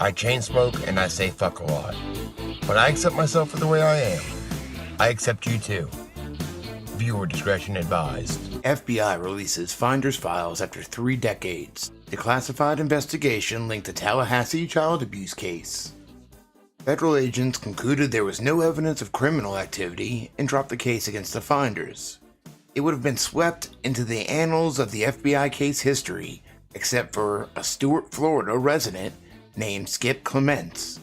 I chain smoke and I say fuck a lot. But I accept myself for the way I am. I accept you too. Viewer discretion advised. FBI releases Finder's files after 3 decades. Declassified investigation linked to Tallahassee child abuse case. Federal agents concluded there was no evidence of criminal activity and dropped the case against the Finders. It would have been swept into the annals of the FBI case history, except for a Stuart, Florida resident named Skip Clements,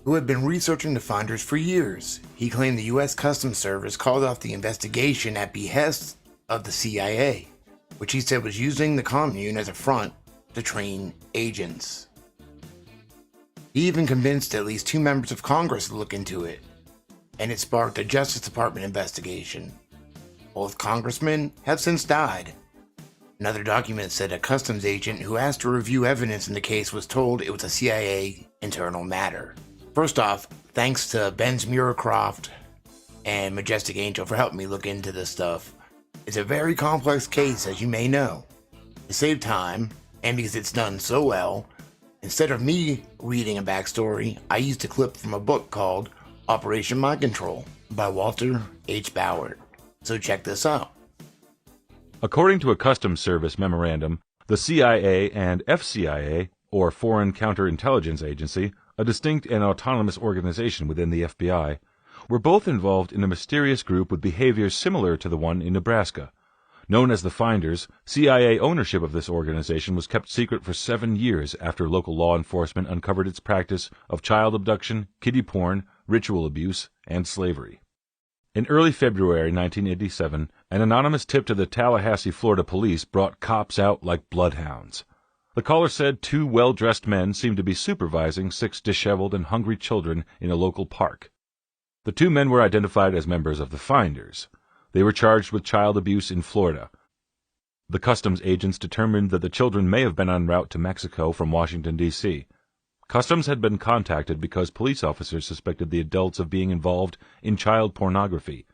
who had been researching the Finders for years. He claimed the U.S. Customs Service called off the investigation at behest of the CIA, which he said was using the commune as a front to train agents. He even convinced at least 2 members of Congress to look into it, and it sparked a Justice Department investigation. Both congressmen have since died. Another document said a customs agent who asked to review evidence in the case was told it was a CIA internal matter. First off, thanks to Ben's Muircroft and Majestic Angel for helping me look into this stuff. It's a very complex case, as you may know. To save time, and because it's done so well, instead of me reading a backstory, I used a clip from a book called Operation Mind Control by Walter H. Ballard. So check this out. According to a Customs Service memorandum, the CIA and FCIA, or Foreign Counterintelligence Agency, a distinct and autonomous organization within the FBI, were both involved in a mysterious group with behaviors similar to the one in Nebraska. Known as the Finders, CIA ownership of this organization was kept secret for 7 years after local law enforcement uncovered its practice of child abduction, kiddie porn, ritual abuse, and slavery. In early February 1987, an anonymous tip to the Tallahassee, Florida police brought cops out like bloodhounds. The caller said 2 well-dressed men seemed to be supervising 6 disheveled and hungry children in a local park. The 2 men were identified as members of the Finders. They were charged with child abuse in Florida. The customs agents determined that the children may have been en route to Mexico from Washington, D.C. Customs had been contacted because police officers suspected the adults of being involved in child pornography,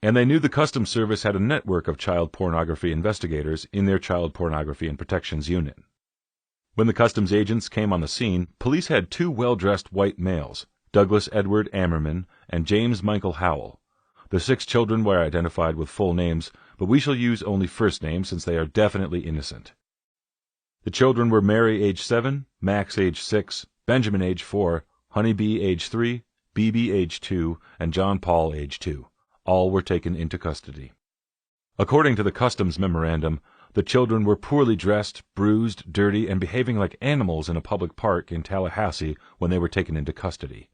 and they knew the Customs Service had a network of child pornography investigators in their Child Pornography and Protections Unit. When the customs agents came on the scene, police had 2 well-dressed white males, Douglas Edward Ammerman and James Michael Howell. The 6 children were identified with full names, but we shall use only first names since they are definitely innocent. The children were Mary, age 7, Max, age 6, Benjamin, age 4, Honeybee, age 3, BB, age 2, and John Paul, age 2. All were taken into custody. According to the customs memorandum, the children were poorly dressed, bruised, dirty, and behaving like animals in a public park in Tallahassee when they were taken into custody.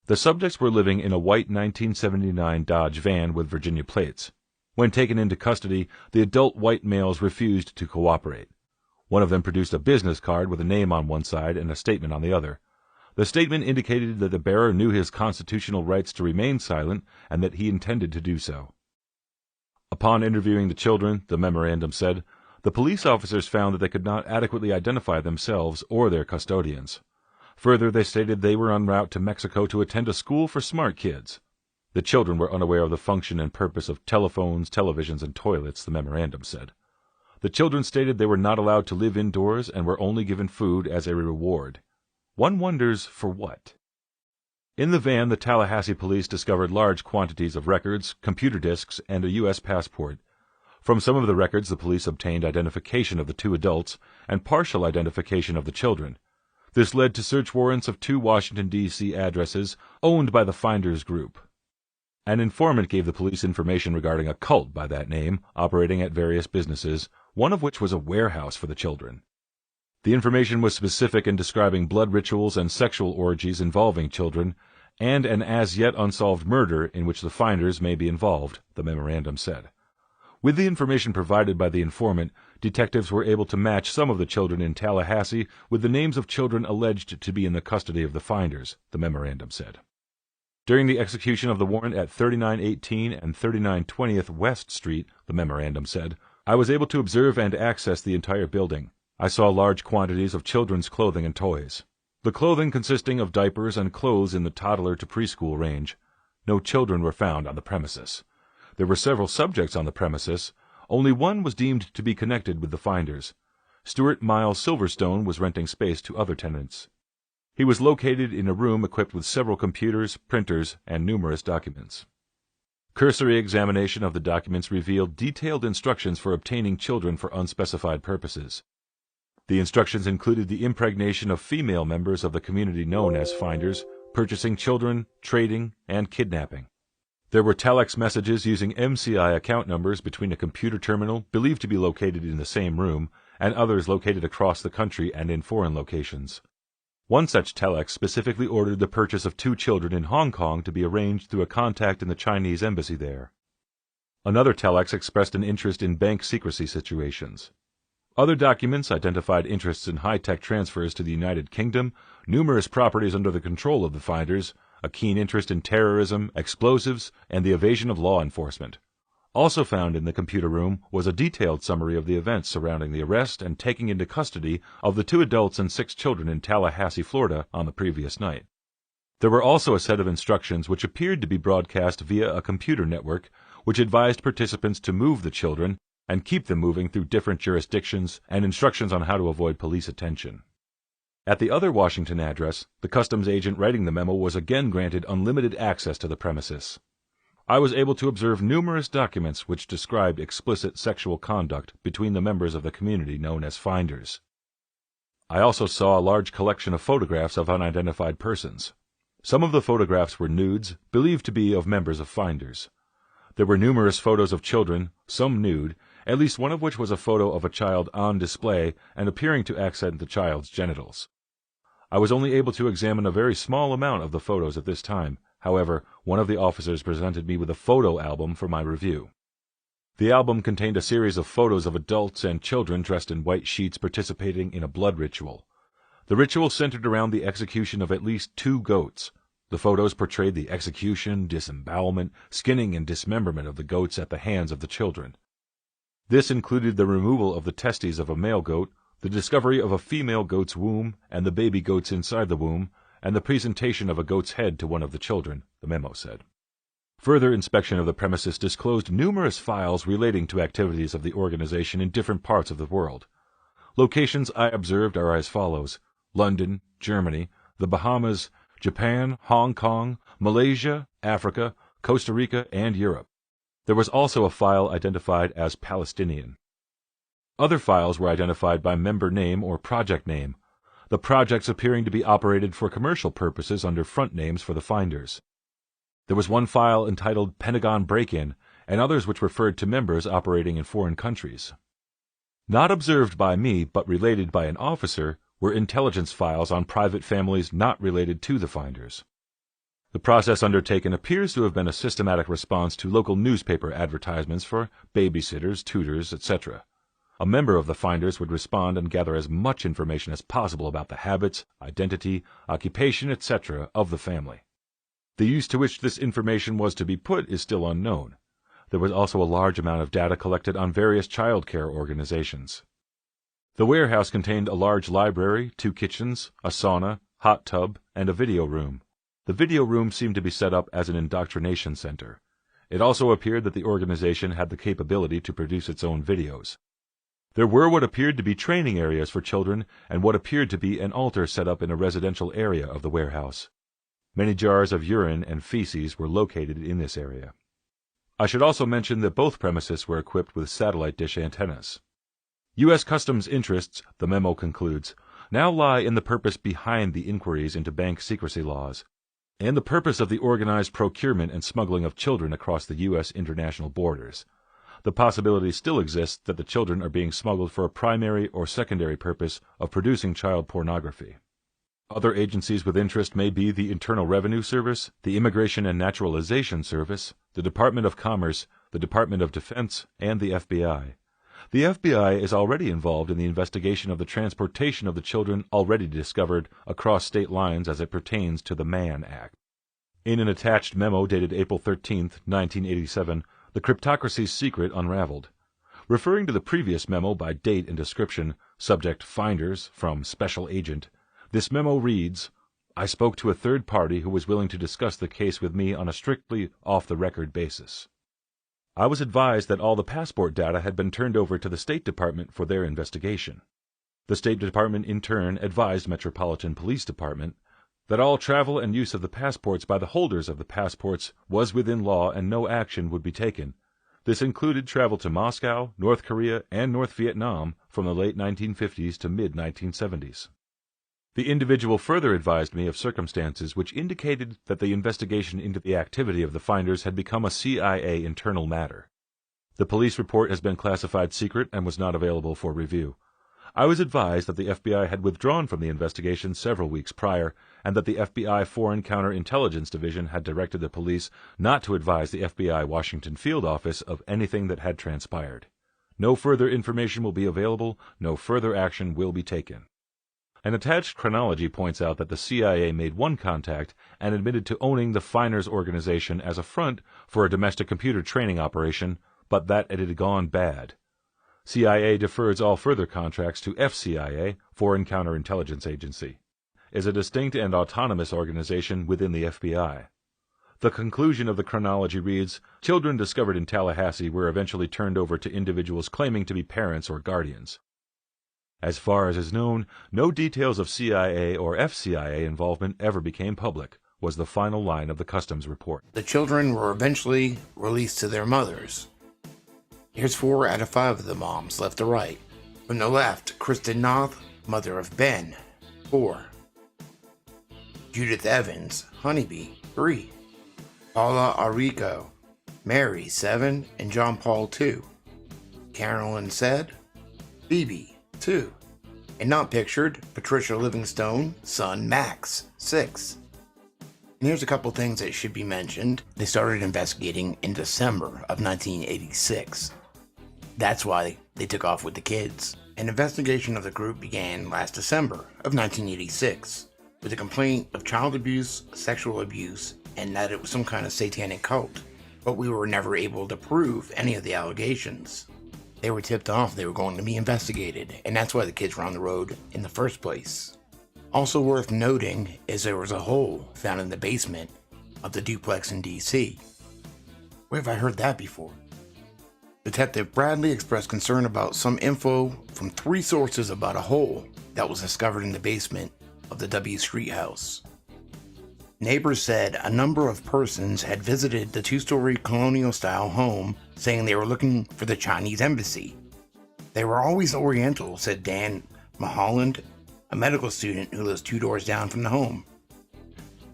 The subjects were living in a white 1979 Dodge van with Virginia plates. When taken into custody, the adult white males refused to cooperate. One of them produced a business card with a name on one side and a statement on the other. The statement indicated that the bearer knew his constitutional rights to remain silent and that he intended to do so. Upon interviewing the children, the memorandum said, the police officers found that they could not adequately identify themselves or their custodians. Further, they stated they were en route to Mexico to attend a school for smart kids. The children were unaware of the function and purpose of telephones, televisions, and toilets, the memorandum said. The children stated they were not allowed to live indoors and were only given food as a reward. One wonders for what. In the van, the Tallahassee police discovered large quantities of records, computer disks, and a U.S. passport. From some of the records, the police obtained identification of the 2 adults and partial identification of the children. This led to search warrants of 2 Washington, D.C. addresses owned by the Finders Group. An informant gave the police information regarding a cult by that name, operating at various businesses, one of which was a warehouse for the children. The information was specific in describing blood rituals and sexual orgies involving children, and an as-yet unsolved murder in which the Finders may be involved, the memorandum said. With the information provided by the informant, detectives were able to match some of the children in Tallahassee with the names of children alleged to be in the custody of the Finders, the memorandum said. During the execution of the warrant at 3918 and 3920th West Street, the memorandum said, I was able to observe and access the entire building. I saw large quantities of children's clothing and toys. The clothing consisting of diapers and clothes in the toddler to preschool range. No children were found on the premises. There were several subjects on the premises. Only one was deemed to be connected with the Finders. Stuart Miles Silverstone was renting space to other tenants. He was located in a room equipped with several computers, printers, and numerous documents. Cursory examination of the documents revealed detailed instructions for obtaining children for unspecified purposes. The instructions included the impregnation of female members of the community known as finders, purchasing children, trading, and kidnapping. There were telex messages using MCI account numbers between a computer terminal believed to be located in the same room and others located across the country and in foreign locations. One such telex specifically ordered the purchase of 2 children in Hong Kong to be arranged through a contact in the Chinese embassy there. Another telex expressed an interest in bank secrecy situations. Other documents identified interests in high-tech transfers to the United Kingdom, numerous properties under the control of the finders, a keen interest in terrorism, explosives, and the evasion of law enforcement. Also found in the computer room was a detailed summary of the events surrounding the arrest and taking into custody of the 2 adults and 6 children in Tallahassee, Florida, on the previous night. There were also a set of instructions which appeared to be broadcast via a computer network, which advised participants to move the children and keep them moving through different jurisdictions, and instructions on how to avoid police attention. At the other Washington address, the customs agent writing the memo was again granted unlimited access to the premises. I was able to observe numerous documents which described explicit sexual conduct between the members of the community known as finders. I also saw a large collection of photographs of unidentified persons. Some of the photographs were nudes, believed to be of members of finders. There were numerous photos of children, some nude, at least one of which was a photo of a child on display and appearing to accent the child's genitals. I was only able to examine a very small amount of the photos at this time. However, one of the officers presented me with a photo album for my review. The album contained a series of photos of adults and children dressed in white sheets participating in a blood ritual. The ritual centered around the execution of at least 2 goats. The photos portrayed the execution, disembowelment, skinning, and dismemberment of the goats at the hands of the children. This included the removal of the testes of a male goat, the discovery of a female goat's womb and the baby goats inside the womb, and the presentation of a goat's head to one of the children, the memo said. Further inspection of the premises disclosed numerous files relating to activities of the organization in different parts of the world. Locations I observed are as follows: London, Germany, the Bahamas, Japan, Hong Kong, Malaysia, Africa, Costa Rica, and Europe. There was also a file identified as Palestinian. Other files were identified by member name or project name, the projects appearing to be operated for commercial purposes under front names for the finders. There was one file entitled Pentagon Break-In, and others which referred to members operating in foreign countries. Not observed by me, but related by an officer, were intelligence files on private families not related to the finders. The process undertaken appears to have been a systematic response to local newspaper advertisements for babysitters, tutors, etc. A member of the finders would respond and gather as much information as possible about the habits, identity, occupation, etc. of the family. The use to which this information was to be put is still unknown. There was also a large amount of data collected on various child care organizations. The warehouse contained a large library, 2 kitchens, a sauna, hot tub, and a video room. The video room seemed to be set up as an indoctrination center. It also appeared that the organization had the capability to produce its own videos. There were what appeared to be training areas for children and what appeared to be an altar set up in a residential area of the warehouse. Many jars of urine and feces were located in this area. I should also mention that both premises were equipped with satellite dish antennas. U.S. Customs interests, the memo concludes, now lie in the purpose behind the inquiries into bank secrecy laws, and the purpose of the organized procurement and smuggling of children across the U.S. international borders. The possibility still exists that the children are being smuggled for a primary or secondary purpose of producing child pornography. Other agencies with interest may be the Internal Revenue Service, the Immigration and Naturalization Service, the Department of Commerce, the Department of Defense, and the FBI. The FBI is already involved in the investigation of the transportation of the children already discovered across state lines as it pertains to the Mann Act. In an attached memo dated April 13, 1987, the cryptocracy's secret unraveled. Referring to the previous memo by date and description, subject Finders from Special Agent, this memo reads, "I spoke to a third party who was willing to discuss the case with me on a strictly off-the-record basis. I was advised that all the passport data had been turned over to the State Department for their investigation. The State Department in turn advised Metropolitan Police Department that all travel and use of the passports by the holders of the passports was within law and no action would be taken. This included travel to Moscow, North Korea, and North Vietnam from the late 1950s to mid-1970s. The individual further advised me of circumstances which indicated that the investigation into the activity of the finders had become a CIA internal matter. The police report has been classified secret and was not available for review. I was advised that the FBI had withdrawn from the investigation several weeks prior, and that the FBI Foreign Counterintelligence Division had directed the police not to advise the FBI Washington Field Office of anything that had transpired. No further information will be available, no further action will be taken. An attached chronology points out that the CIA made one contact and admitted to owning the Finers organization as a front for a domestic computer training operation, but that it had gone bad. CIA defers all further contracts to FCIA, Foreign Counterintelligence Agency, is a distinct and autonomous organization within the FBI. The conclusion of the chronology reads, children discovered in Tallahassee were eventually turned over to individuals claiming to be parents or guardians. As far as is known, no details of CIA or FCIA involvement ever became public, was the final line of the Customs report. The children were eventually released to their mothers. Here's 4 out of 5 of the moms, left to right. From the left, Kristen Noth, mother of Ben, 4. Judith Evans, Honeybee, 3. Paula Arico, Mary, 7, and John Paul, 2. Carolyn said, Phoebe, 2. And not pictured, Patricia Livingstone, son Max, 6. And here's a couple things that should be mentioned. They started investigating in December of 1986. That's why they took off with the kids. An investigation of the group began last December of 1986 with a complaint of child abuse, sexual abuse, and that it was some kind of satanic cult. But we were never able to prove any of the allegations. They were tipped off they were going to be investigated, and that's why the kids were on the road in the first place. Also worth noting is there was a hole found in the basement of the duplex in DC. Where have I heard that before? Detective Bradley expressed concern about some info from 3 sources about a hole that was discovered in the basement of the W Street house. Neighbors said a number of persons had visited the 2-story colonial-style home saying they were looking for the Chinese embassy. They were always Oriental, said Dan Mulholland, a medical student who lives 2 doors down from the home.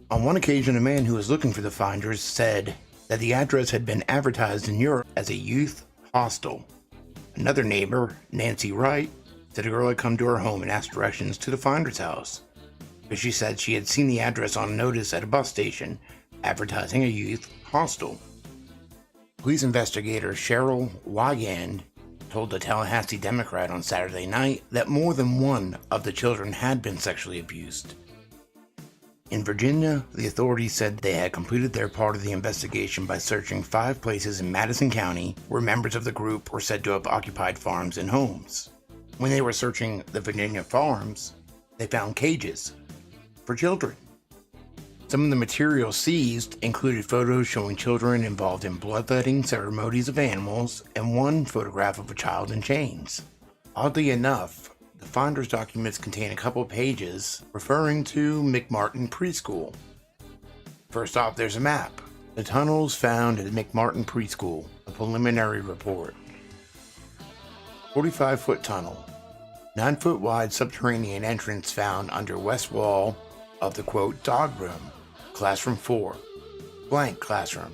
On one occasion, a man who was looking for the finders said that the address had been advertised in Europe as a youth hostel. Another neighbor, Nancy Wright, said a girl had come to her home and asked directions to the finder's house, but she said she had seen the address on a notice at a bus station advertising a youth hostel. Police investigator Cheryl Wygand told the Tallahassee Democrat on Saturday night that more than one of the children had been sexually abused. In Virginia, the authorities said they had completed their part of the investigation by searching 5 places in Madison County where members of the group were said to have occupied farms and homes. When they were searching the Virginia farms, they found cages for children. Some of the material seized included photos showing children involved in bloodletting ceremonies of animals and one photograph of a child in chains. Oddly enough, the finder's documents contain a couple pages referring to McMartin Preschool. First off, there's a map. The tunnels found at McMartin Preschool, a preliminary report. 45-foot tunnel. 9-foot wide subterranean entrance found under west wall of the quote dog room, classroom 4, blank classroom.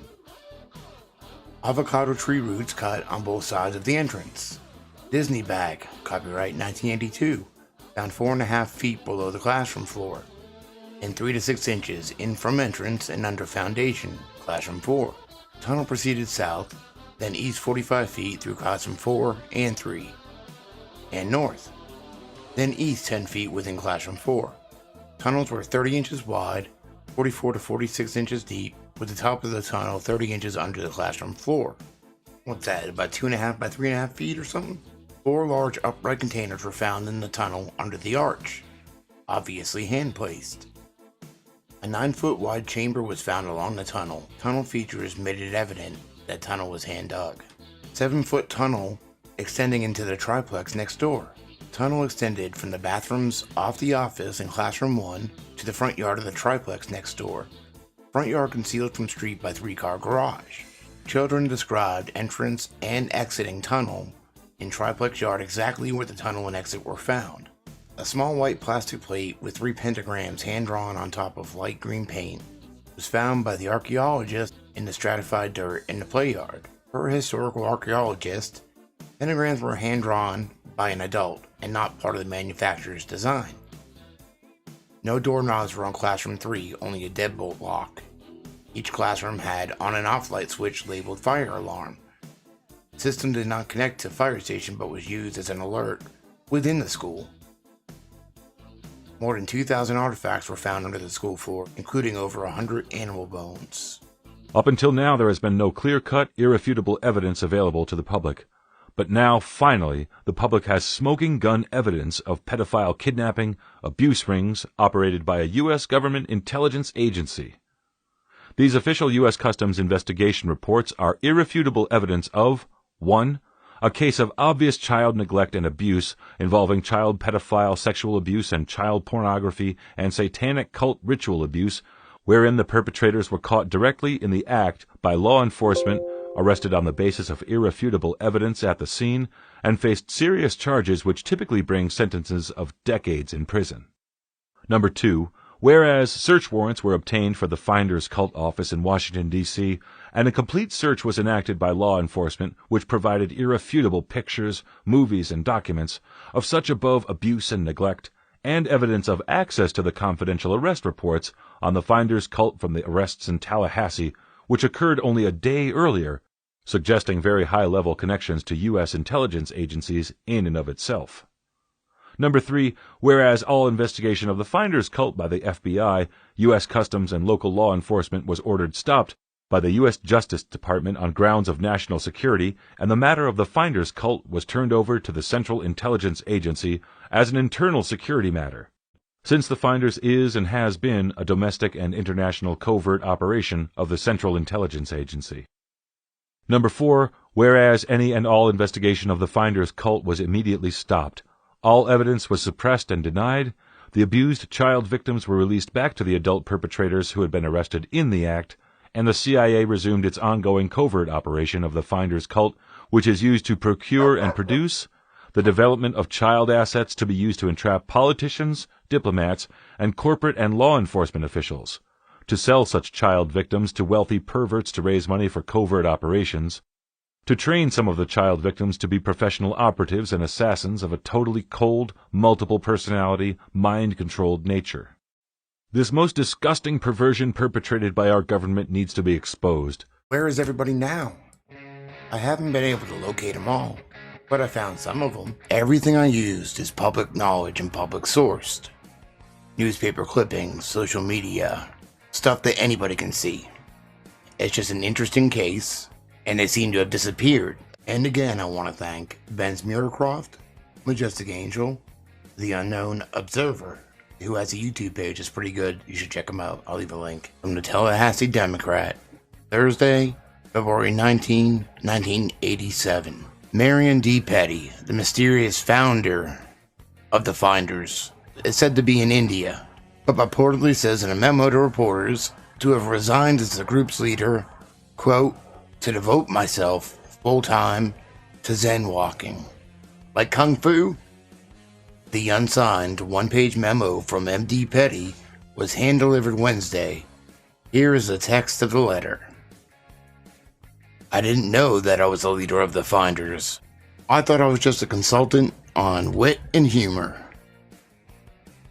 Avocado tree roots cut on both sides of the entrance. Disney bag, copyright 1982, found 4.5 feet below the classroom floor, and 3 to 6 inches in from entrance and under foundation, classroom 4. Tunnel proceeded south, then east 45 feet through classroom 4 and 3, and north, then east 10 feet within classroom 4. Tunnels were 30 inches wide, 44 to 46 inches deep, with the top of the tunnel 30 inches under the classroom floor. What's that, about 2.5 by 3.5 feet or something? 4 large upright containers were found in the tunnel under the arch, obviously hand-placed. A 9-foot wide chamber was found along the tunnel. Tunnel features made it evident that tunnel was hand-dug. 7-foot tunnel extending into the triplex next door. The tunnel extended from the bathrooms off the office in Classroom 1 to the front yard of the triplex next door. Front yard concealed from street by 3-car garage. Children described entrance and exiting tunnel in triplex yard exactly where the tunnel and exit were found. A small white plastic plate with 3 pentagrams hand-drawn on top of light green paint was found by the archaeologist in the stratified dirt in the play yard. Per historical archaeologist, pentagrams were hand-drawn by an adult and not part of the manufacturer's design. No doorknobs were on Classroom 3, only a deadbolt lock. Each classroom had on and off light switch labeled fire alarm. The system did not connect to fire station but was used as an alert within the school. More than 2,000 artifacts were found under the school floor, including over 100 animal bones. Up until now, there has been no clear-cut, irrefutable evidence available to the public. But now, finally, the public has smoking gun evidence of pedophile kidnapping, abuse rings operated by a U.S. government intelligence agency. These official U.S. Customs investigation reports are irrefutable evidence of 1. A case of obvious child neglect and abuse involving child pedophile sexual abuse and child pornography and satanic cult ritual abuse, wherein the perpetrators were caught directly in the act by law enforcement, arrested on the basis of irrefutable evidence at the scene, and faced serious charges which typically bring sentences of decades in prison. Number 2. Whereas search warrants were obtained for the Finders Cult office in Washington, D.C., and a complete search was enacted by law enforcement which provided irrefutable pictures, movies, and documents of such above abuse and neglect, and evidence of access to the confidential arrest reports on the Finders Cult from the arrests in Tallahassee, which occurred only a day earlier, suggesting very high-level connections to U.S. intelligence agencies in and of itself. Number 3, whereas all investigation of the Finders Cult by the FBI, U.S. Customs, and local law enforcement was ordered stopped by the U.S. Justice Department on grounds of national security, and the matter of the Finders Cult was turned over to the Central Intelligence Agency as an internal security matter. Since the Finders is and has been a domestic and international covert operation of the Central Intelligence Agency. Number 4, whereas any and all investigation of the Finders Cult was immediately stopped, all evidence was suppressed and denied, the abused child victims were released back to the adult perpetrators who had been arrested in the act, and the CIA resumed its ongoing covert operation of the Finders Cult, which is used to procure and produce the development of child assets to be used to entrap politicians, diplomats, and corporate and law enforcement officials, to sell such child victims to wealthy perverts to raise money for covert operations, to train some of the child victims to be professional operatives and assassins of a totally cold, multiple personality, mind-controlled nature. This most disgusting perversion perpetrated by our government needs to be exposed. Where is everybody now? I haven't been able to locate them all, but I found some of them. Everything I used is public knowledge and public sourced. Newspaper clippings, social media, stuff that anybody can see. It's just an interesting case, and they seem to have disappeared. And again, I want to thank Ben's Muircroft, Majestic Angel, The Unknown Observer, who has a YouTube page. It's pretty good. You should check him out. I'll leave a link. From the Tallahassee Democrat, Thursday, February 19, 1987. Marion D. Petty, the mysterious founder of the Finders, is said to be in India, but purportedly says in a memo to reporters to have resigned as the group's leader, quote, to devote myself full-time to Zen walking. Like Kung Fu? The unsigned one-page memo from MD Petty was hand-delivered Wednesday. Here is the text of the letter. I didn't know that I was the leader of the Finders. I thought I was just a consultant on wit and humor.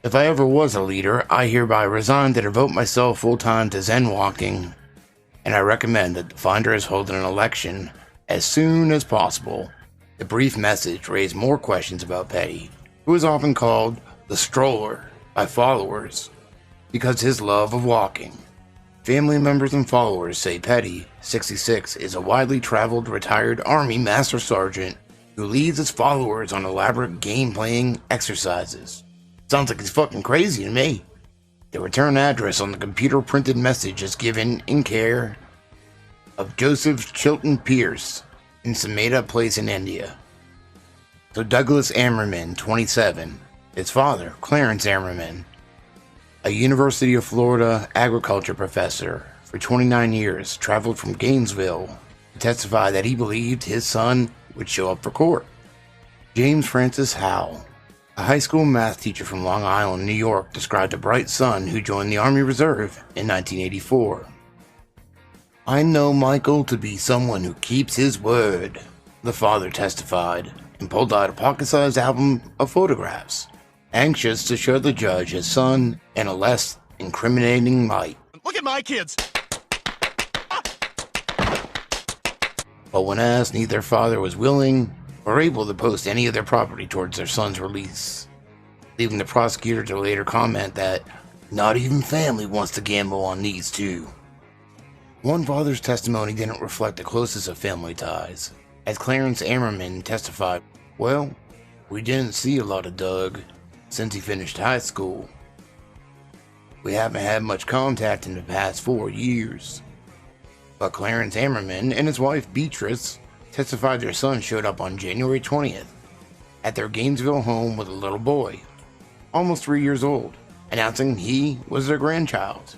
If I ever was a leader, I hereby resign to devote myself full-time to Zen walking, and I recommend that the Finders hold an election as soon as possible. The brief message raised more questions about Petty, who is often called the Stroller by followers because his love of walking. Family members and followers say Petty, 66, is a widely traveled retired Army Master Sergeant who leads his followers on elaborate game-playing exercises. Sounds like he's fucking crazy to me. The return address on the computer-printed message is given in care of Joseph Chilton Pierce in some made-up place in India. So Douglas Ammerman, 27, his father, Clarence Ammerman, a University of Florida agriculture professor for 29 years, traveled from Gainesville to testify that he believed his son would show up for court. James Francis Howell, a high school math teacher from Long Island, New York, described a bright son who joined the Army Reserve in 1984. "I know Michael to be someone who keeps his word," the father testified, and pulled out a pocket-sized album of photographs, anxious to show the judge his son in a less incriminating light. "Look at my kids!" But when asked, neither father was willing or able to post any of their property towards their son's release, leaving the prosecutor to later comment that not even family wants to gamble on these two. One father's testimony didn't reflect the closest of family ties, as Clarence Ammerman testified, "Well, we didn't see a lot of Doug since he finished high school. We haven't had much contact in the past 4 years." But Clarence Ammerman and his wife Beatrice testified their son showed up on January 20th at their Gainesville home with a little boy, almost 3 years old, announcing he was their grandchild.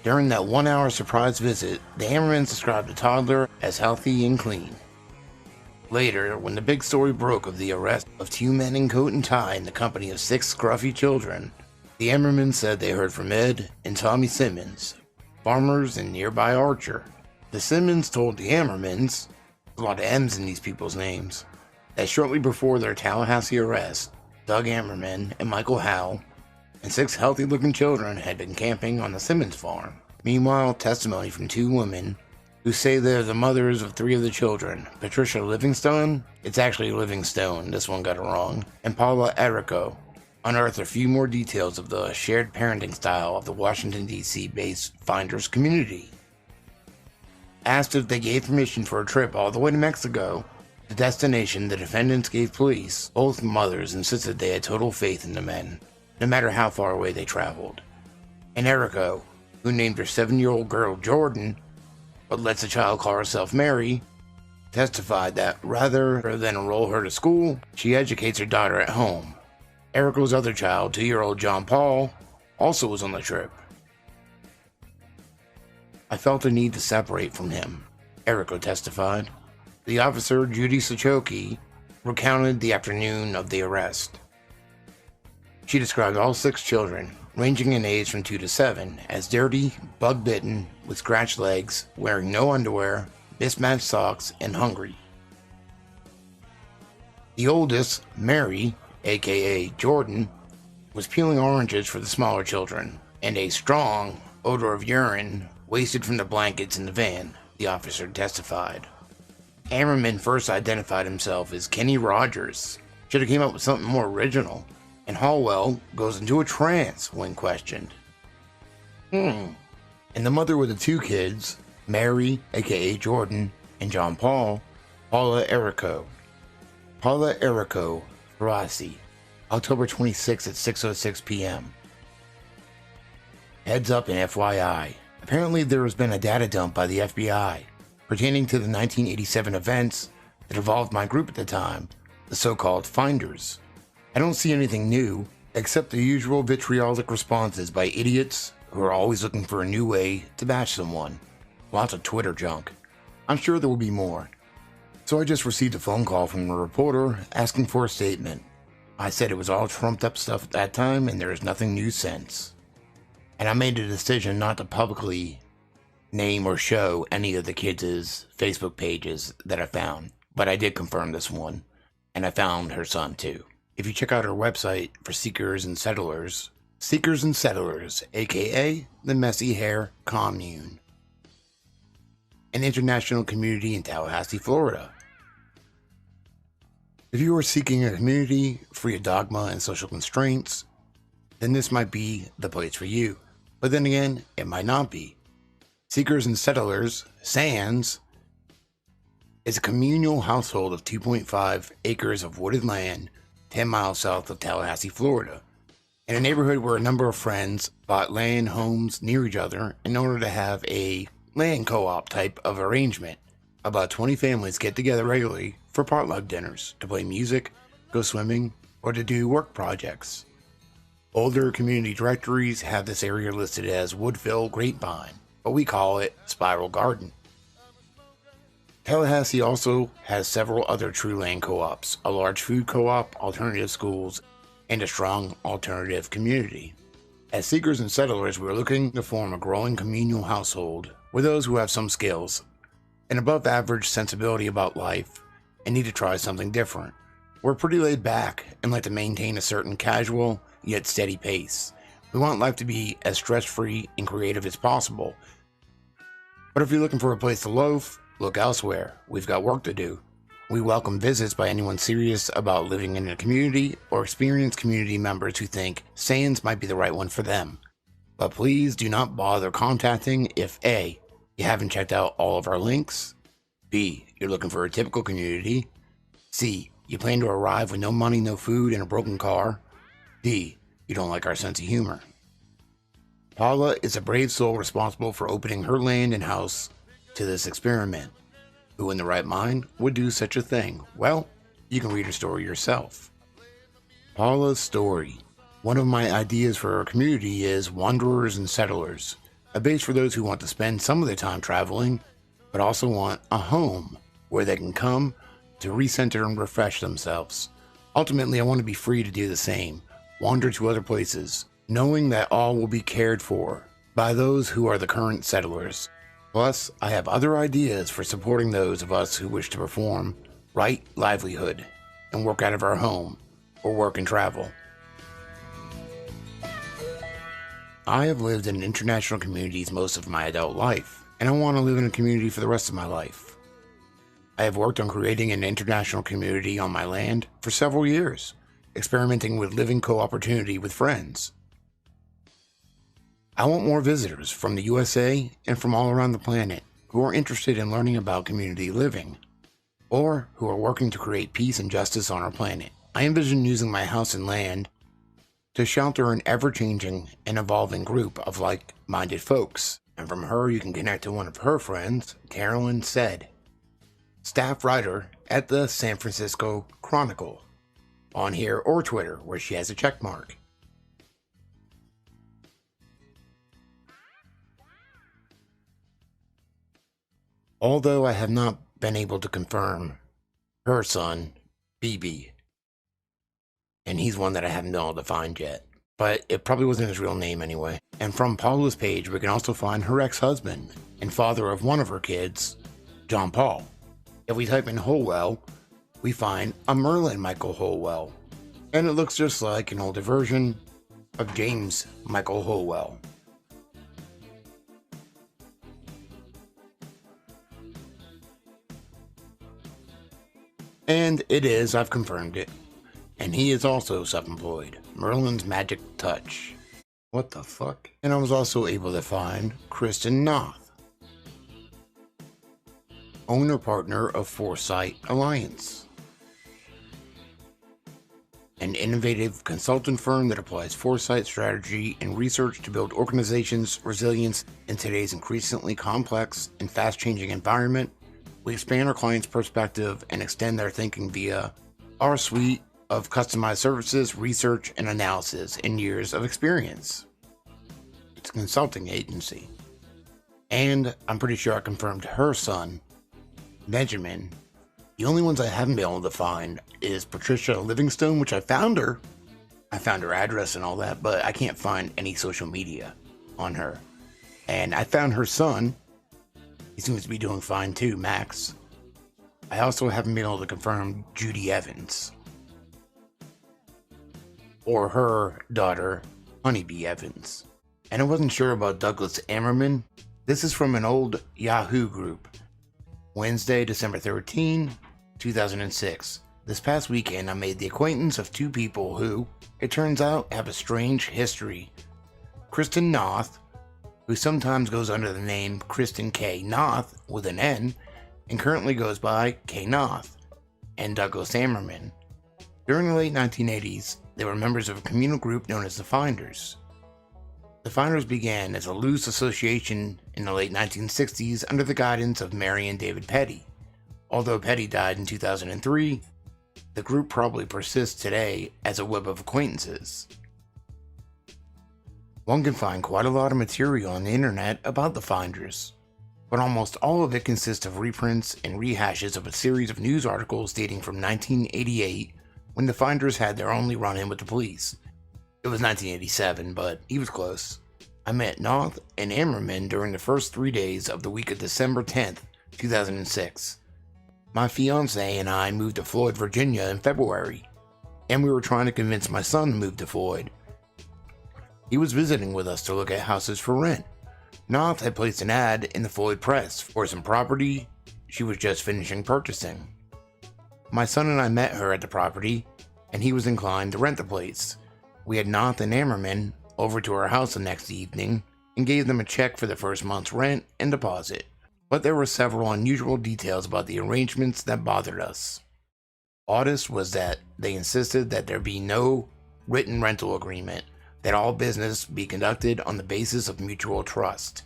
During that 1-hour surprise visit, the Ammermans described the toddler as healthy and clean. Later, when the big story broke of the arrest of 2 men in coat and tie in the company of 6 scruffy children, the Ammermans said they heard from Ed and Tommy Simmons, farmers in nearby Archer. The Simmons told the Ammermans, a lot of M's in these people's names, that shortly before their Tallahassee arrest, Doug Ammerman and Michael Howell and 6 healthy-looking children had been camping on the Simmons farm. Meanwhile, testimony from 2 women who say they're the mothers of 3 of the children, Patricia Livingstone, it's actually Livingstone, this one got it wrong, and Paula Errico, unearthed a few more details of the shared parenting style of the Washington, D.C.-based Finders community. Asked if they gave permission for a trip all the way to Mexico, the destination the defendants gave police, both mothers insisted they had total faith in the men, no matter how far away they traveled. And Errico, who named her 7-year-old girl Jordan, but lets the child call herself Mary, testified that rather than enroll her to school, she educates her daughter at home. Errico's other child, 2-year-old John Paul, also was on the trip. "I felt a need to separate from him," Errico testified. The officer, Judy Sachoki, recounted the afternoon of the arrest. She described all 6 children, ranging in age from 2 to 7, as dirty, bug-bitten, with scratched legs, wearing no underwear, mismatched socks, and hungry. The oldest, Mary, aka Jordan, was peeling oranges for the smaller children, and a strong odor of urine wasted from the blankets in the van, the officer testified. Ammerman first identified himself as Kenny Rogers. Should have came up with something more original. And Hallwell goes into a trance when questioned. And the mother with the 2 kids, Mary, aka Jordan, and John Paul, Paula Errico. Paula Errico, Rossi, October 26 at 6:06 p.m. Heads up and FYI. Apparently there has been a data dump by the FBI pertaining to the 1987 events that involved my group at the time, the so-called Finders. I don't see anything new, except the usual vitriolic responses by idiots who are always looking for a new way to bash someone. Lots of Twitter junk. I'm sure there will be more. So I just received a phone call from a reporter asking for a statement. I said it was all trumped up stuff at that time and there is nothing new since. And I made a decision not to publicly name or show any of the kids' Facebook pages that I found, but I did confirm this one, and I found her son too. If you check out our website for Seekers and Settlers, aka the Messy Hair Commune, an international community in Tallahassee, Florida. If you are seeking a community free of dogma and social constraints, then this might be the place for you. But then again, it might not be. Seekers and Settlers, SANS, is a communal household of 2.5 acres of wooded land 10 miles south of Tallahassee, Florida, in a neighborhood where a number of friends bought land homes near each other in order to have a land co-op type of arrangement. About 20 families get together regularly for potluck dinners, to play music, go swimming, or to do work projects. Older community directories have this area listed as Woodville Grapevine, but we call it Spiral Garden. Tallahassee also has several other true land co-ops, a large food co-op, alternative schools, and a strong alternative community. As seekers and settlers, we are looking to form a growing communal household with those who have some skills, an above average sensibility about life, and need to try something different. We're pretty laid back and like to maintain a certain casual yet steady pace. We want life to be as stress-free and creative as possible. But if you're looking for a place to loaf, look elsewhere. We've got work to do. We welcome visits by anyone serious about living in a community or experienced community members who think Sands might be the right one for them. But please do not bother contacting if A, you haven't checked out all of our links, B, you're looking for a typical community, C, you plan to arrive with no money, no food, and a broken car, D, you don't like our sense of humor. Paula is a brave soul responsible for opening her land and house to this experiment. Who in the right mind would do such a thing? Well, you can read her story yourself. Paula's story. One of my ideas for our community is Wanderers and Settlers, a base for those who want to spend some of their time traveling, but also want a home where they can come to recenter and refresh themselves. Ultimately, I want to be free to do the same, wander to other places, knowing that all will be cared for by those who are the current settlers. Plus, I have other ideas for supporting those of us who wish to perform right livelihood and work out of our home or work and travel. I have lived in international communities most of my adult life, and I want to live in a community for the rest of my life. I have worked on creating an international community on my land for several years, experimenting with living co-opportunity with friends. I want more visitors from the USA and from all around the planet who are interested in learning about community living, or who are working to create peace and justice on our planet. I envision using my house and land to shelter an ever-changing and evolving group of like-minded folks. And from her, you can connect to one of her friends, Carolyn Said, staff writer at the San Francisco Chronicle, on here or Twitter, where she has a check mark. Although I have not been able to confirm her son, BB, and he's one that I haven't been able to find yet, but it probably wasn't his real name anyway. And from Paula's page, we can also find her ex-husband and father of one of her kids, John Paul. If we type in Holwell, we find a Merlin Michael Holwell, and it looks just like an older version of James Michael Holwell. And it is, I've confirmed it. And he is also self-employed. Merlin's Magic Touch. What the fuck? And I was also able to find Kristen Noth, owner-partner of Foresight Alliance, an innovative consultant firm that applies foresight strategy and research to build organizations' resilience in today's increasingly complex and fast-changing environment. We expand our clients' perspective and extend their thinking via our suite of customized services, research, and analysis in years of experience. It's a consulting agency. And I'm pretty sure I confirmed her son, Benjamin. The only ones I haven't been able to find is Patricia Livingstone, which I found her. I found her address and all that, but I can't find any social media on her. And I found her son. He seems to be doing fine too, Max. I also haven't been able to confirm Judy Evans, or her daughter, Honeybee Evans. And I wasn't sure about Douglas Ammerman. This is from an old Yahoo group. Wednesday, December 13, 2006. This past weekend, I made the acquaintance of two people who, it turns out, have a strange history. Kristen Noth, who sometimes goes under the name Kristen K. Noth with an N, and currently goes by K. Noth, and Douglas Ammerman. During the late 1980s, they were members of a communal group known as the Finders. The Finders began as a loose association in the late 1960s under the guidance of Mary and David Petty. Although Petty died in 2003, the group probably persists today as a web of acquaintances. One can find quite a lot of material on the internet about the Finders, but almost all of it consists of reprints and rehashes of a series of news articles dating from 1988, when the Finders had their only run-in with the police. It was 1987, but he was close. I met Noth and Ammerman during the first 3 days of the week of December 10th, 2006. My fiance and I moved to Floyd, Virginia in February, and we were trying to convince my son to move to Floyd. He was visiting with us to look at houses for rent. Noth had placed an ad in the Floyd Press for some property she was just finishing purchasing. My son and I met her at the property, and he was inclined to rent the place. We had Noth and Ammerman over to our house the next evening and gave them a check for the first month's rent and deposit. But there were several unusual details about the arrangements that bothered us. Oddest was that they insisted that there be no written rental agreement, that all business be conducted on the basis of mutual trust.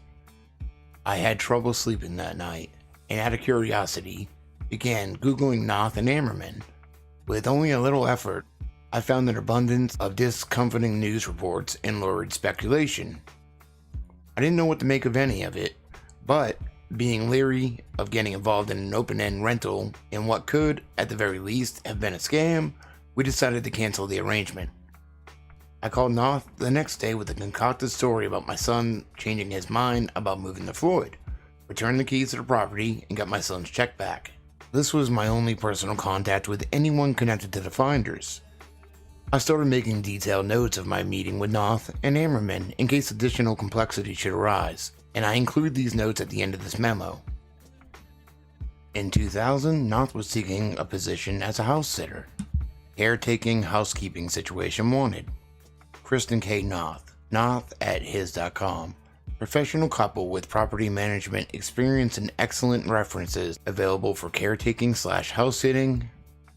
I had trouble sleeping that night, and out of curiosity, began Googling Noth and Ammerman. With only a little effort, I found an abundance of discomforting news reports and lurid speculation. I didn't know what to make of any of it, but being leery of getting involved in an open-end rental in what could, at the very least, have been a scam, we decided to cancel the arrangement. I called Noth the next day with a concocted story about my son changing his mind about moving to Floyd, returned the keys to the property, and got my son's check back. This was my only personal contact with anyone connected to the Finders. I started making detailed notes of my meeting with Noth and Ammerman in case additional complexity should arise, and I include these notes at the end of this memo. In 2000, Noth was seeking a position as a house sitter. Caretaking housekeeping situation wanted. Kristen K. Noth, noth@his.com. Professional couple with property management experience and excellent references available for caretaking/house sitting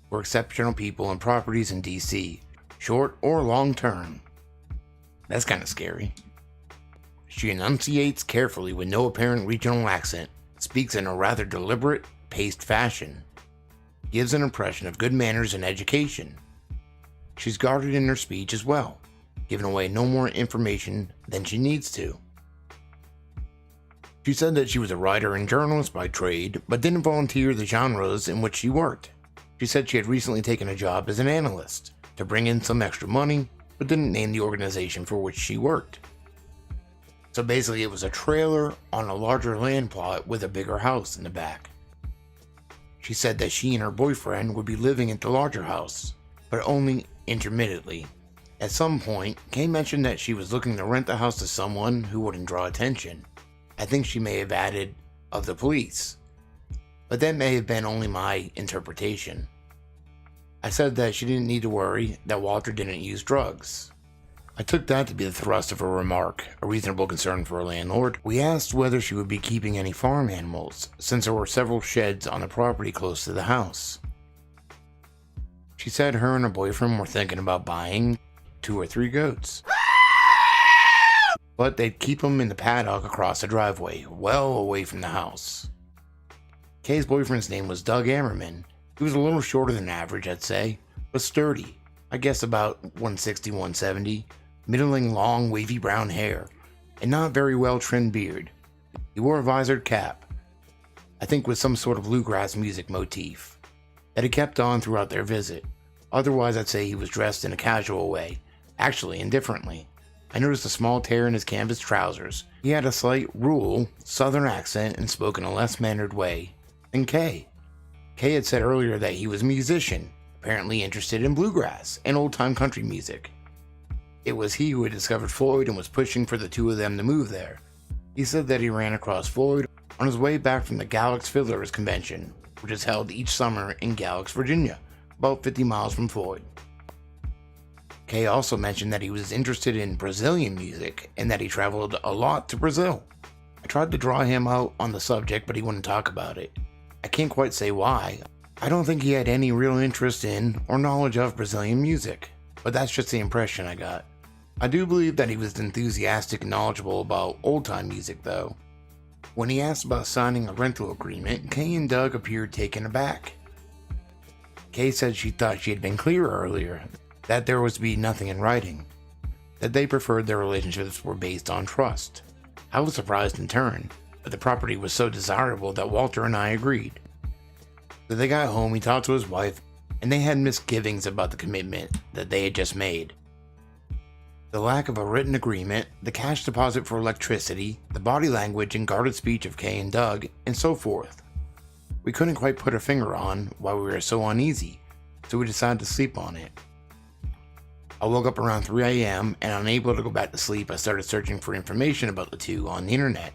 for exceptional people and properties in DC, short or long term. That's kind of scary. She enunciates carefully with no apparent regional accent, speaks in a rather deliberate, paced fashion, gives an impression of good manners and education. She's guarded in her speech as well, giving away no more information than she needs to. She said that she was a writer and journalist by trade, but didn't volunteer the genres in which she worked. She said she had recently taken a job as an analyst to bring in some extra money, but didn't name the organization for which she worked. So basically it was a trailer on a larger land plot with a bigger house in the back. She said that she and her boyfriend would be living at the larger house, but only intermittently. At some point, Kay mentioned that she was looking to rent the house to someone who wouldn't draw attention. I think she may have added, of the police, but that may have been only my interpretation. I said that she didn't need to worry that Walter didn't use drugs. I took that to be the thrust of her remark, a reasonable concern for a landlord. We asked whether she would be keeping any farm animals, since there were several sheds on the property close to the house. She said her and her boyfriend were thinking about buying 2 or 3 goats, but they'd keep them in the paddock across the driveway, well away from the house. Kay's boyfriend's name was Doug Ammerman. He was a little shorter than average, I'd say, but sturdy. I guess about 160, 170, middling long wavy brown hair, and not very well trimmed beard. He wore a visored cap, I think with some sort of bluegrass music motif, that he kept on throughout their visit. Otherwise, I'd say he was dressed in a casual way, actually indifferently. I noticed a small tear in his canvas trousers. He had a slight rural southern accent and spoke in a less mannered way than Kay. Kay had said earlier that he was a musician, apparently interested in bluegrass and old-time country music. It was he who had discovered Floyd and was pushing for the two of them to move there. He said that he ran across Floyd on his way back from the Galax Fiddlers Convention, which is held each summer in Galax, Virginia, about 50 miles from Floyd. Kay also mentioned that he was interested in Brazilian music and that he traveled a lot to Brazil. I tried to draw him out on the subject, but he wouldn't talk about it. I can't quite say why. I don't think he had any real interest in or knowledge of Brazilian music, but that's just the impression I got. I do believe that he was enthusiastic and knowledgeable about old-time music though. When he asked about signing a rental agreement, Kay and Doug appeared taken aback. Kay said she thought she had been clear earlier, that there was to be nothing in writing, that they preferred their relationships were based on trust. I was surprised in turn, but the property was so desirable that Walter and I agreed. So they got home, he talked to his wife, and they had misgivings about the commitment that they had just made. The lack of a written agreement, the cash deposit for electricity, the body language and guarded speech of Kay and Doug, and so forth. We couldn't quite put a finger on why we were so uneasy, so we decided to sleep on it. I woke up around 3 a.m. and unable to go back to sleep, I started searching for information about the two on the internet.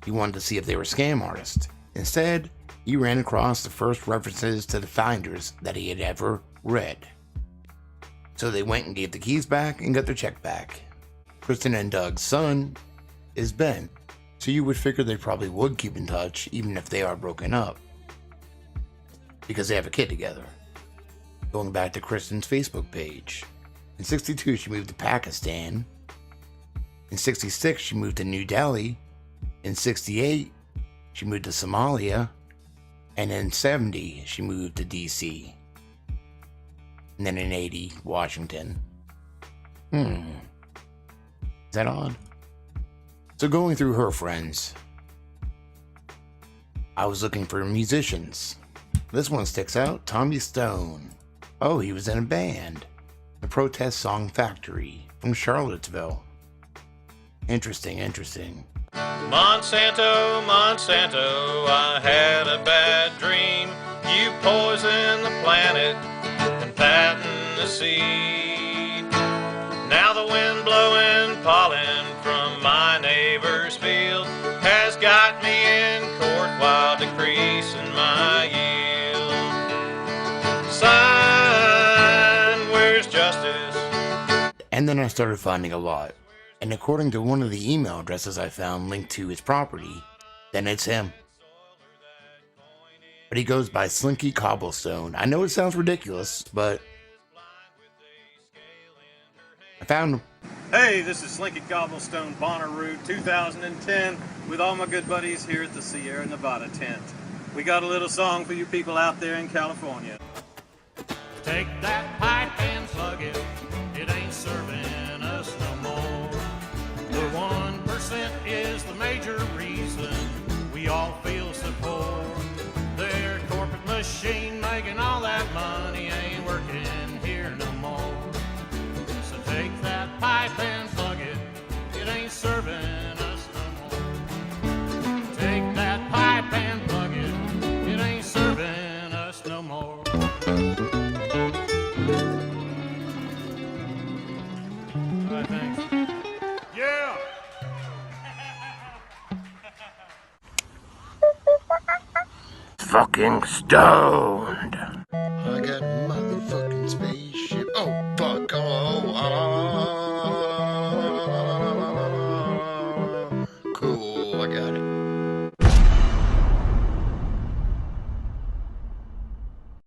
He wanted to see if they were scam artists. Instead, he ran across the first references to the finders that he had ever read. So they went and gave the keys back and got their check back. Kristen and Doug's son is Ben, so you would figure they probably would keep in touch even if they are broken up, because they have a kid together. Going back to Kristen's Facebook page, in 62 she moved to Pakistan, in 66 she moved to New Delhi, in 68 she moved to Somalia, and in 70 she moved to DC. And then in 80, Washington. Is that odd? So going through her friends, I was looking for musicians. This one sticks out, Tommy Stone. Oh, he was in a band, the Protest Song Factory from Charlottesville. Interesting. Monsanto, Monsanto, I had a bad dream. You poison the planet and patent the seed. Now the wind blowing pollen from my neighbor's field has got me in court while decreasing my yield. Sign, where's justice? And then I started finding a lot. And according to one of the email addresses I found linked to his property, then it's him. But he goes by Slinky Cobblestone. I know it sounds ridiculous, but I found him. Hey, this is Slinky Cobblestone Bonnaroo 2010 with all my good buddies here at the Sierra Nevada tent. We got a little song for you people out there in California. Take that pipe and plug it, it ain't serving us no more. The 1% is the major reason we all feel so poor. Their corporate machine making all that money ain't working here no more. So take that pipe and plug it, it ain't serving us no more. Take that pipe and plug it, it ain't serving us no more. All right, thanks. Yeah! Fucking stoned.